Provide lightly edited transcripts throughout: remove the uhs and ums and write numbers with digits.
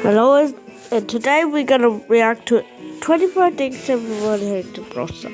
Hello, and today we're gonna react to 24 things everyone hates to process.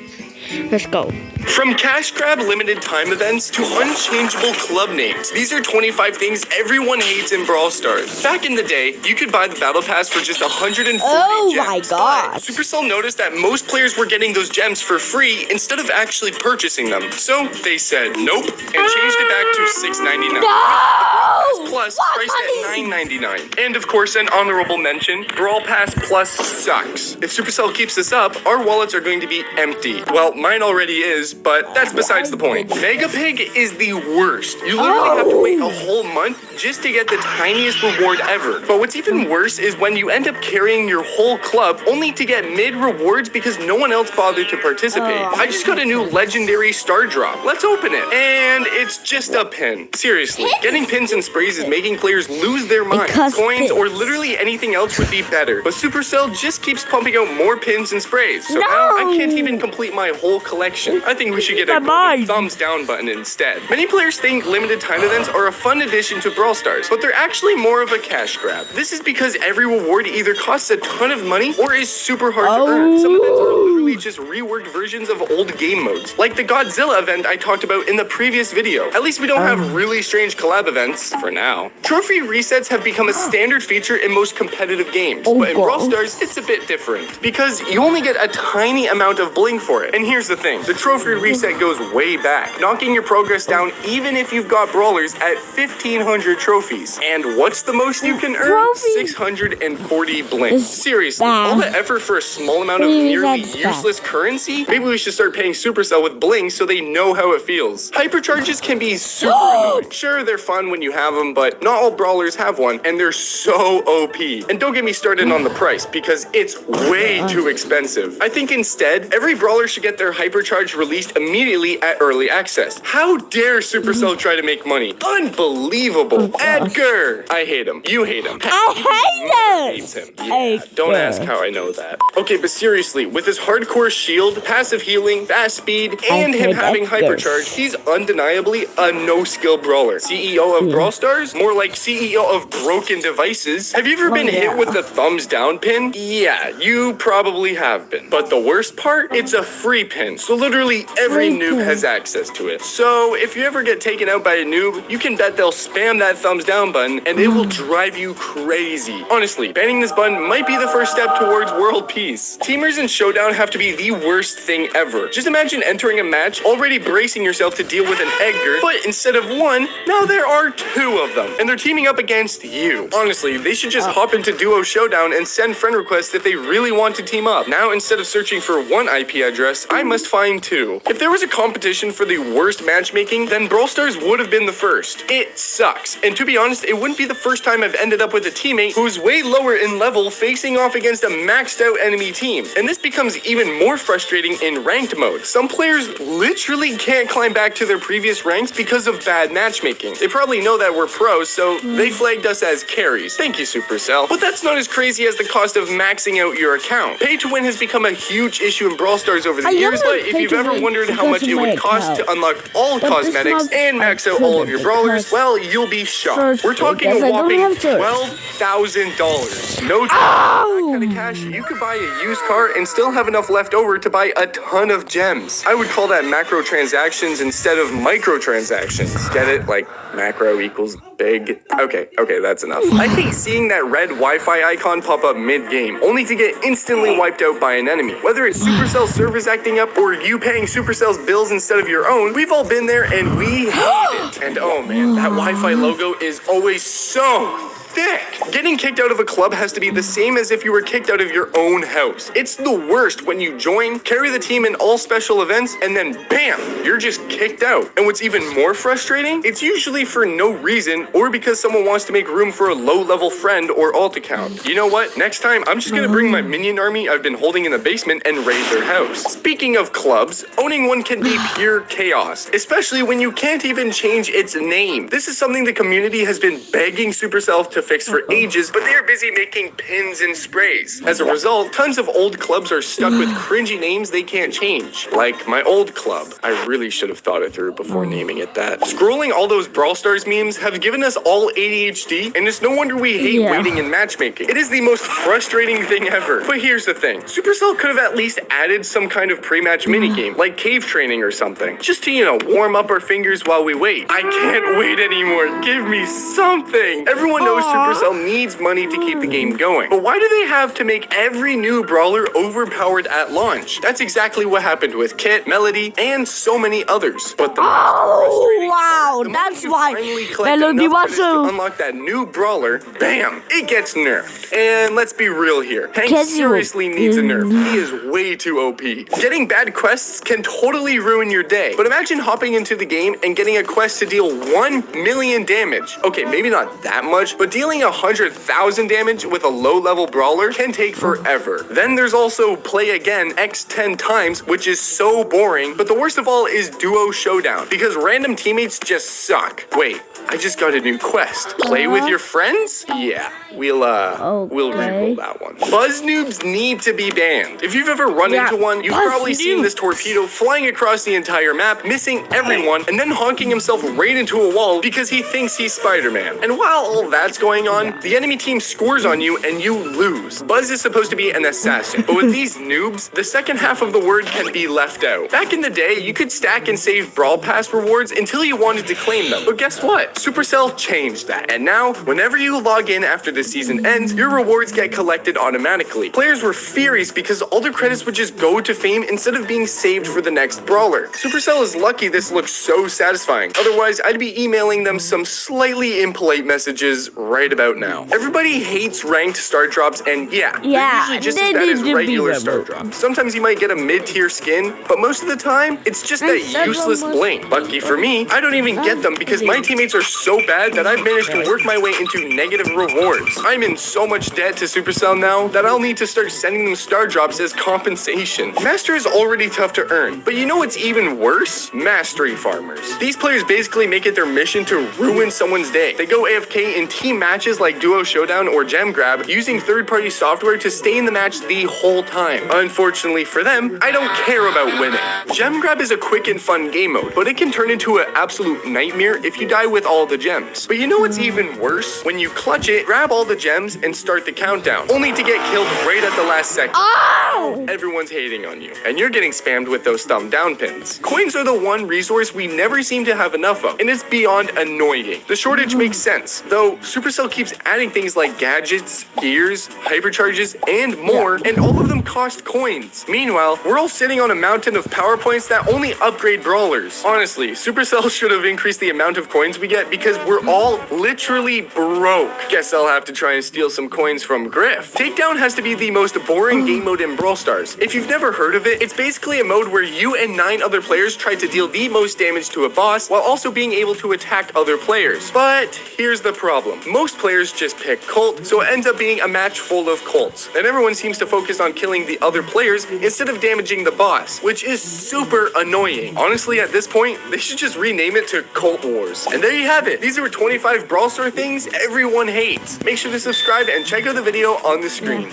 Let's go. From cash grab limited time events to unchangeable club names, these are 25 things everyone hates in Brawl Stars. Back in the day, you could buy the battle pass for just 140 Oh gems. my god! But Supercell noticed that most players were getting those gems for free instead of actually purchasing them. So they said nope and changed it back to $6.99. No! Plus priced at $9.99. And of course, an honorable mention, Brawl Pass Plus sucks. If Supercell keeps this up, our wallets are going to be empty. Well, mine already is, but that's besides the point. Mega Pig is the worst. You literally have to wait a whole month just to get the tiniest reward ever. But what's even worse is when you end up carrying your whole club only to get mid rewards because no one else bothered to participate. I just got a new legendary star drop. Let's open it. And it's just a pin. Seriously, getting pins and sprays is making players lose their mind. Coins or literally anything else would be better. But Supercell just keeps pumping out more pins and sprays. So now I can't even complete my whole collection. I think we should get a thumbs down button instead. Many players think limited time events are a fun addition to Brawl Stars, but they're actually more of a cash grab. This is because every reward either costs a ton of money or is super hard to earn. Some events are literally just reworked versions of old game modes, like the Godzilla event I talked about in the previous video. At least we don't have really strange collab events, for now. Trophy resets have become a standard feature in most competitive games, but in Brawl Stars, it's a bit different, because you only get a tiny amount of bling for it. And here's the thing, the trophy reset goes way back, knocking your progress down even if you've got brawlers at 1,500 trophies. And what's the most you can earn? 640 bling. Seriously, all the effort for a small amount of nearly useless currency? Maybe we should start paying Supercell with bling so they know how it feels. Hypercharges can be super annoying. Sure, they're fun when you have them, but not all brawlers have one, and they're so OP. And don't get me started on the price, because it's way too expensive. I think instead, every brawler should get their hypercharge released immediately at early access. How dare Supercell try to make money? Unbelievable. Edgar! I hate him. You hate him. Hates him. Yeah, don't ask how I know that. Okay, but seriously, with his hardcore shield, passive healing, fast speed, and him having hypercharge, he's undeniably a no-skill brawler. CEO of Brawl Stars? More like CEO of broken devices. Have you ever been hit with the thumbs down pin? Yeah, you probably have been. But the worst part? It's a free pin. So literally every noob has access to it. So if you ever get taken out by a noob, you can bet they'll spam that thumbs down button and it will drive you crazy. Honestly, banning this button might be the first step towards world peace. Teamers in Showdown have to be the worst thing ever. Just imagine entering a match already bracing yourself to deal with an Edgar, but instead of one, now there are two of them. And they're teaming up against you. Honestly, they should just hop into Duo Showdown and send friend requests if they really want to team up. Now, instead of searching for one IP address, I must find two. If there was a competition for the worst matchmaking, then Brawl Stars would have been the first. It sucks. And to be honest, it wouldn't be the first time I've ended up with a teammate who's way lower in level facing off against a maxed out enemy team. And this becomes even more frustrating in ranked mode. Some players literally can't climb back to their previous ranks because of bad matchmaking. They probably know that we're pros, so they flagged us as carries. Thank you, Supercell. But that's not as crazy as the cost of maxing out your account. Pay to win has become a huge issue in Brawl Stars over the years, but if you've ever wondered how much it would cost to unlock all cosmetics and max out all of your brawlers, well, you'll be shocked. We're talking a whopping $12,000. No that kind of cash, you could buy a used car and still have enough left over to buy a ton of gems. I would call that macro transactions instead of microtransactions. Get it? Like macro equals big. Okay, that's enough. I hate seeing that red Wi-Fi icon pop up mid-game, only to get instantly wiped out by an enemy. Whether it's Supercell servers acting up or you paying Supercell's bills instead of your own, we've all been there and we hate it. And oh man, that Wi-Fi logo is always so thick. Getting kicked out of a club has to be the same as if you were kicked out of your own house. It's the worst when you join, carry the team in all special events, and then bam, you're just kicked out. And what's even more frustrating, it's usually for no reason or because someone wants to make room for a low-level friend or alt account. You know what? Next time, I'm just gonna bring my minion army I've been holding in the basement and raid their house. Speaking of clubs, owning one can be pure chaos, especially when you can't even change its name. This is something the community has been begging Supercell to fix for ages, but they are busy making pins and sprays. As a result, tons of old clubs are stuck with cringy names they can't change. Like my old club. I really should have thought it through before naming it that. Scrolling all those Brawl Stars memes have given us all ADHD, and it's no wonder we hate waiting and matchmaking. It is the most frustrating thing ever. But here's the thing. Supercell could have at least added some kind of pre-match minigame, like cave training or something. Just to, warm up our fingers while we wait. I can't wait anymore. Give me something. Everyone knows Supercell needs money to keep the game going. But why do they have to make every new brawler overpowered at launch? That's exactly what happened with Kit, Melody, and so many others. But the wow, that's why Melody was to unlock that new brawler, bam, it gets nerfed. And let's be real here. Hank seriously needs a nerf. He is way too OP. Getting bad quests can totally ruin your day. But imagine hopping into the game and getting a quest to deal 1 million damage. Okay, maybe not that much, but dealing 100,000 damage with a low-level brawler can take forever. Then there's also play again x 10 times, which is so boring. But the worst of all is duo showdown, because random teammates just suck. Wait, I just got a new quest. Play with your friends? Yeah, we'll re-roll that one. Buzz noobs need to be banned. If you've ever run into one, you've probably seen this torpedo flying across the entire map, missing everyone, and then honking himself right into a wall because he thinks he's Spider-Man. And while all that's going on, the enemy team scores on you and you lose. Buzz is supposed to be an assassin, but with these noobs, the second half of the word can be left out. Back in the day, you could stack and save Brawl Pass rewards until you wanted to claim them. But guess what? Supercell changed that. And now, whenever you log in after the season ends, your rewards get collected automatically. Players were furious because all their credits would just go to fame instead of being saved for the next brawler. Supercell is lucky this looks so satisfying. Otherwise, I'd be emailing them some slightly impolite messages right about now. Everybody hates ranked star drops, and they're usually just as bad as regular star drops. Sometimes you might get a mid-tier skin, but most of the time, it's just that useless bling. Lucky for me, I don't even get them because my teammates are so bad that I've managed to work my way into negative rewards. I'm in so much debt to Supercell now that I'll need to start sending them star drops as compensation. Master is already tough to earn, but you know what's even worse? Mastery farmers. These players basically make it their mission to ruin someone's day. They go AFK in team matches like Duo Showdown or Gem Grab, using third-party software to stay in the match the whole time. Unfortunately for them, I don't care about winning. Gem Grab is a quick and fun game mode, but it can turn into an absolute nightmare if you die with all the gems. But you know what's even worse? When you clutch it, grab all the gems and start the countdown, only to get killed right at the last second. Everyone's hating on you, and you're getting spammed with those thumb down pins. Coins are the one resource we never seem to have enough of, and it's beyond annoying. The shortage makes sense, though Supercell keeps adding things like gadgets, gears, hypercharges, and more, and all of them cost coins. Meanwhile, we're all sitting on a mountain of power points that only upgrade brawlers. Honestly, Supercell should have increased the amount of coins we get because we're all literally broke. Guess I'll have to try and steal some coins from Griff. Takedown has to be the most boring game mode in Brawl Stars. If you've never heard of it, it's basically a mode where you and 9 other players try to deal the most damage to a boss while also being able to attack other players. But here's the problem. Most players just pick Colt, so it ends up being a match full of Colts. And everyone seems to focus on killing the other players instead of damaging the boss, which is super annoying. Honestly, at this point, they should just rename it to Colt Wars. And there you have it. These are 25 Brawl Star things everyone hates. Make sure to subscribe and check out the video on the screen.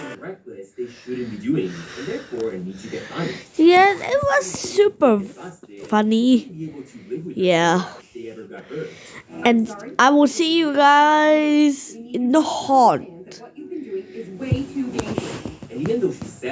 They shouldn't be doing, and therefore it needs to get punished. Yeah, it was super funny. Yeah. And I will see you guys in the haunt. What you've been doing is way too dangerous. And even though she said